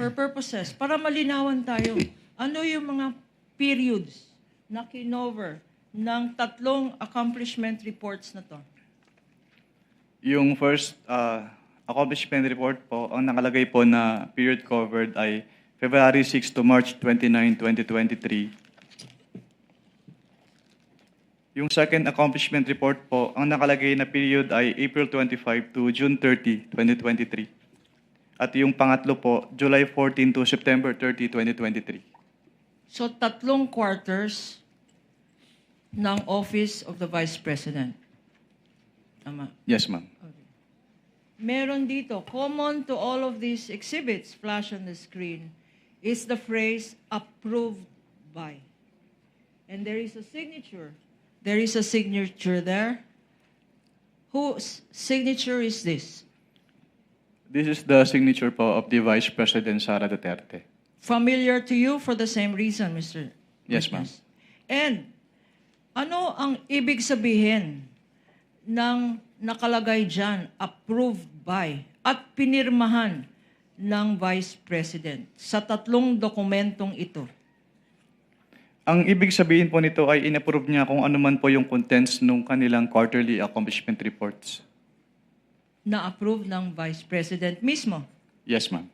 for purposes, para malinawan tayo, ano yung mga periods na kinover ng tatlong accomplishment reports na to? Yung first accomplishment report po, ang nakalagay po na period covered ay February 6 to March 29, 2023. Yung second accomplishment report po, ang nakalagay na period ay April 25 to June 30, 2023. At yung pangatlo po, July 14 to September 30, 2023. So, tatlong quarters ng Office of the Vice President. Tama. Yes, ma'am. Meron dito, common to all of these exhibits flash on the screen is the phrase approved by. And there is a signature. There is a signature there. Whose signature is this? This is the signature po of the Vice President Sara Duterte. Familiar to you for the same reason, Mr. Yes, ma'am. And ano ang ibig sabihin ng nakalagay dyan, approved by, at pinirmahan ng Vice President sa tatlong dokumentong ito? Ang ibig sabihin po nito ay inapprove niya kung ano man po yung contents ng kanilang quarterly accomplishment reports. Na-approve ng Vice President mismo. Yes, ma'am.